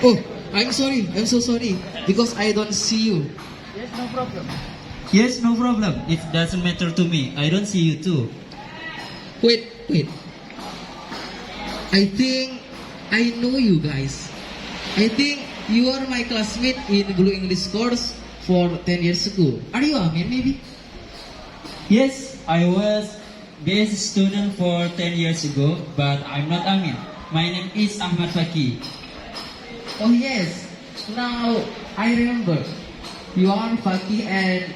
Oh, I'm sorry. I'm so sorry because I don't see you. Yes, no problem. Yes, no problem. It doesn't matter to me. I don't see you too. Wait. I think I know you guys. I think you are my classmate in Blue English course for 10 years ago. Are you Amin maybe? Yes, I was best student for 10 years ago, but I'm not Amin. My name is Ahmad Faki. Oh yes. Now I remember. You are Faki and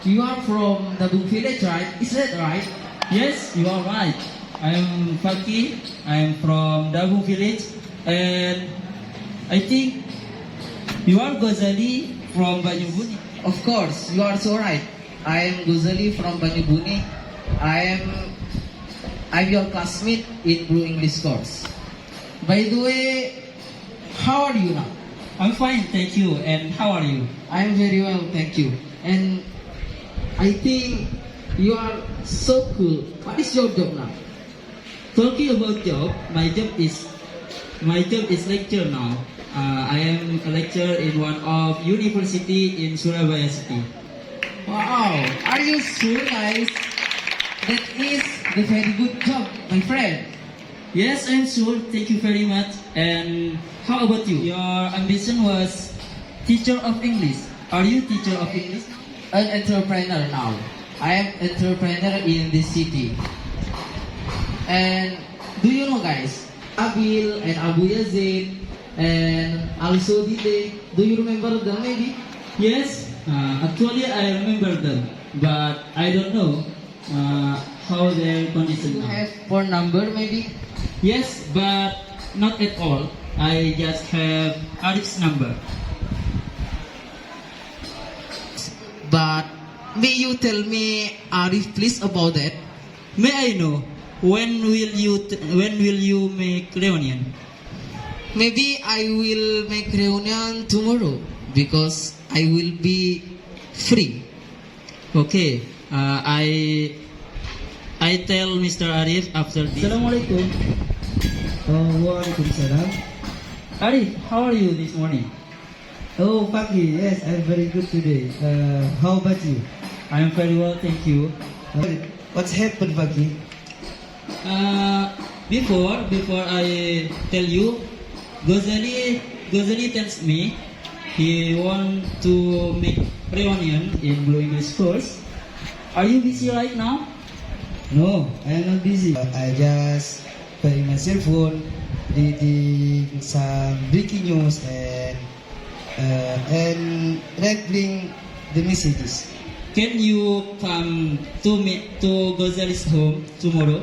you are from the Bung village, right? Is that right? Yes, you are right. I'm Faki. I'm from Dabung village, and I think you are Ghazali from Banyubuni. Of course, you are so right. I am Guzali from Banyubuni. I'm your classmate in Blue English course. By the way, how are you now? I'm fine, thank you. And how are you? I am very well, thank you. And I think you are so cool. What is your job now? Talking about job, my job is lecture now. I am a lecturer in one of university in Surabaya City. Wow, are you so nice? That is a very good job, my friend. Yes, I'm sure. Thank you very much. And how about you? Your ambition was teacher of English. Are you teacher of English? An entrepreneur now. I am entrepreneur in this city. And do you know guys, Abil and Abu Yazid and also Dide, do you remember them maybe? Yes, actually I remember them, but I don't know how their condition You now. have phone number maybe? Yes, but not at all. I just have Arif's number. But may you tell me Arif please about that? May I know when will you make reunion? Maybe I will make reunion tomorrow because I will be free. Okay, I tell Mr. Arif after this. Assalamualaikum. Waalaikumsalam. Arif, how are you this morning? Oh, Faki, yes, I'm very good today. How about you? I am very well, thank you. What's happened, Faki? Before I tell you, Ghazali tells me he want to make reunion in Blue English course. Are you busy right now? No, I am not busy. I just playing my cell phone, reading some breaking news and replying the messages. Can you come to Ghazali's home tomorrow?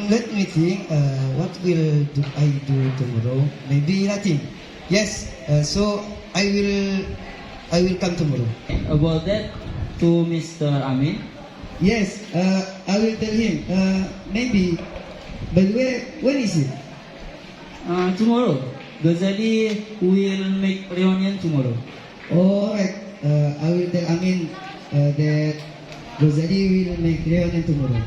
Let me think. What will I do tomorrow? Maybe nothing. Yes. So I will come tomorrow. About that to Mr. Amin. Yes. I will tell him. Maybe. By the way, when is it? Tomorrow. Ghazali will make reunion tomorrow. Alright. I will tell Amin that Rosali will make reunion tomorrow.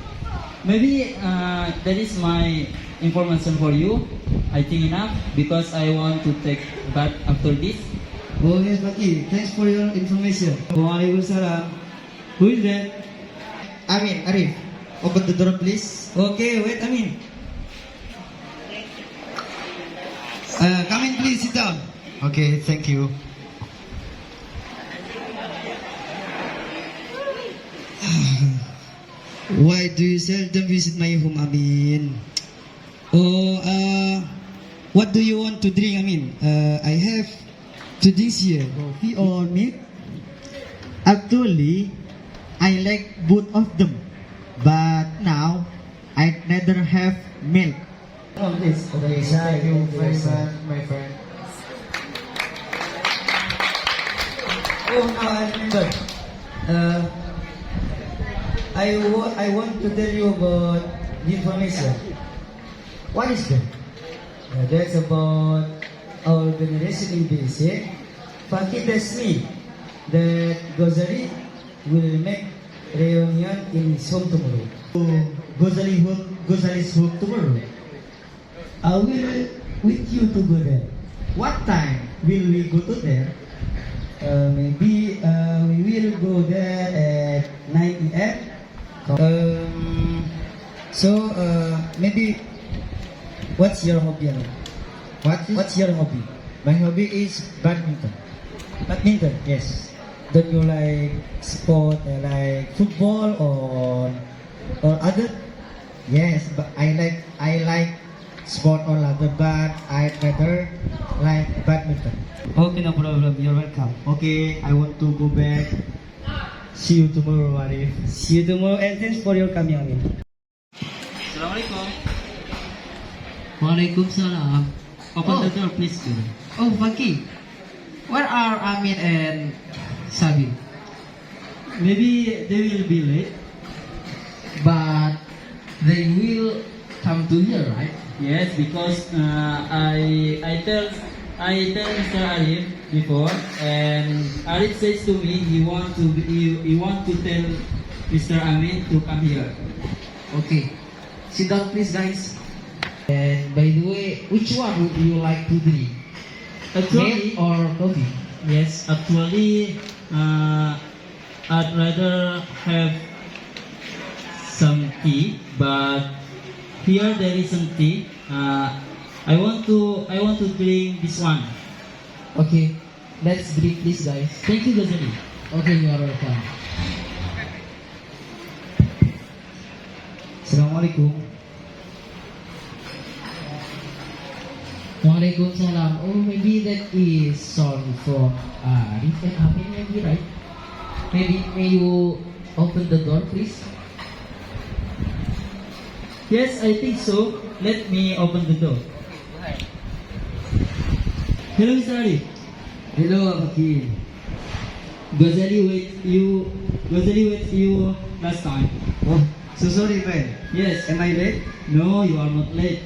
Maybe that is my information for you. I think enough because I want to take bath after this. Oh yes, Baki. Thanks for your information. Waalaikumsalam. Who is that? Amin, Arif. Open the door, please. Okay, wait, Amin. Come in, please. Sit down. Okay, thank you. Why do you seldom visit my home, Amin? Oh, what do you want to drink, Amin? I have two drinks here, coffee or milk. Actually, I like both of them, but now I'd rather have milk. Oh, please. Okay, thank you very much, my friend. Oh, now I remember. I want to tell you about the information. What is that? That's about our generation in BC. Fakir tells me that Gozali will make reunion in his home tomorrow. Gozali's home tomorrow. I will with you to go there. what time will we go to there? Maybe we will go there at 9 p.m. Maybe what's your hobby? What's your hobby? My hobby is badminton. Badminton. Yes. Don't you like sport like football or other? Yes, but I like sport or other, but I rather like badminton. Okay, no problem. You're welcome. Okay, I want to go back. See you tomorrow, Arif. See you tomorrow and thanks for your coming, Amin. Assalamualaikum. Waalaikumsalam. Open Oh. the door, please. Oh, Faki. Where are Amin and Sabi? Maybe they will be late. But they will come to here, right? Yes, because I tell Mr. Arif before, and Arif says to me he want to tell Mr. Amin to come here. Okay. Sit down, please, guys. And by the way, which one would you like to drink? Actually, Milk or coffee? yes, actually, I'd rather have some tea, but here there is some tea. I want to drink this one. Okay. Let's drink, please, guys. Thank you, Gazali. Okay, you are welcome. Assalamualaikum. Waalaikumsalam. Oh, maybe that is song from Arif and Amin, maybe, right? Maybe, may you open the door, please? Yes, I think so. Let me open the door. Hello, Mr. Arif. Hello, Faki. Gazali wait you last time. Oh, so sorry, man. Yes. Am I late? No, you are not late.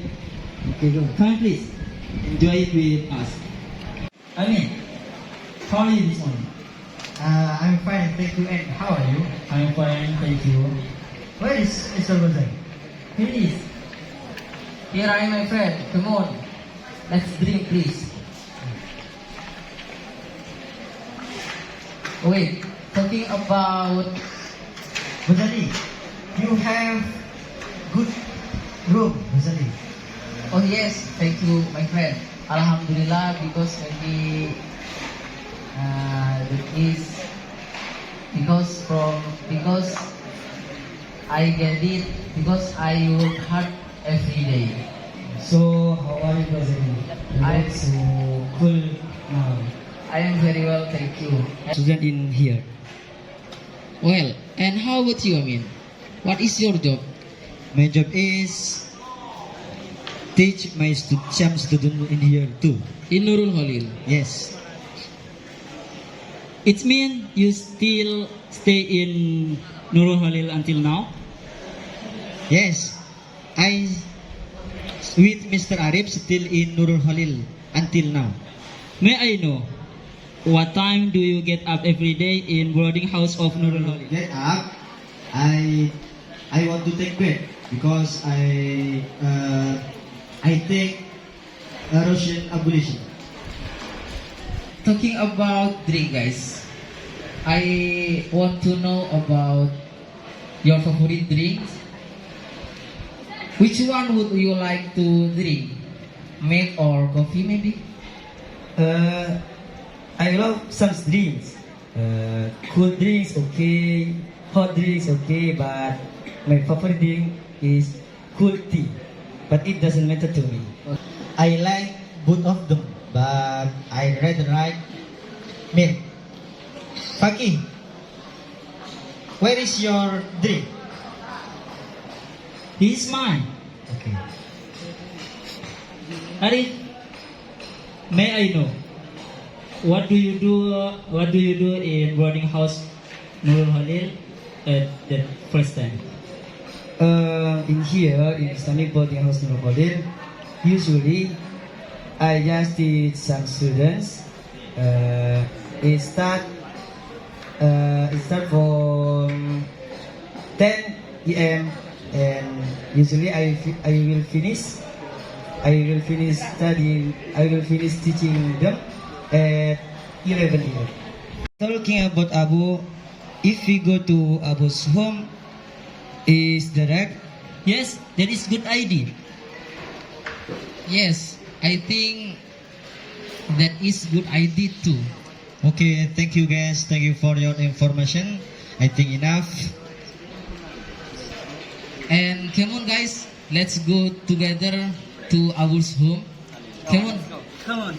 Okay, go. Come, please. Enjoy it with us. Amin, how are you this morning? I'm fine, thank you. And how are you? I'm fine, thank you. Where is Mr. Gozali? Here it is. Here I am, my friend. Come on. Let's drink, please. Wait, talking about... Gozali, you have good room, Gozali. Oh yes, thank you, my friend. Alhamdulillah, because maybe that is because I get it because I work hard every day. So, how are you, Gazali? You I'm- look so cool now. I am very well, thank you. Student in here. Well, and how about you, Amin? What is your job? My job is teach some student in here too. In Nurul Khalil. Yes. It means you still stay in Nurul Khalil until now? Yes. I with Mr. Arif still in Nurul Khalil until now. May I know what time do you get up every day in boarding house of Nurul Khalil? Get up. I want to take bath because I take Russian abolition. Talking about drink, guys. I want to know about your favorite drinks. Which one would you like to drink? Milk or coffee, maybe? I love some drinks. Cool drinks, okay. Hot drinks, okay. But my favorite drink is cool tea. But it doesn't matter to me. I like both of them, but I rather like milk. Faki, where is your drink? He is mine. Okay. Arif, may I know what do you do? What do you do in boarding house Nurul Khalil at that first time? In here, in Islamic boarding house Nurul Khalil, usually I just teach some students. It start from 10 p.m. and usually I will finish I will finish studying. I will finish teaching them at 11 years. Talking about Abu, if we go to Abu's home, is that right? Yes, that is good idea. Yes, I think that is good idea too. Okay, thank you guys. Thank you for your information. I think enough. And come on guys, let's go together to our home. Come on. Come on.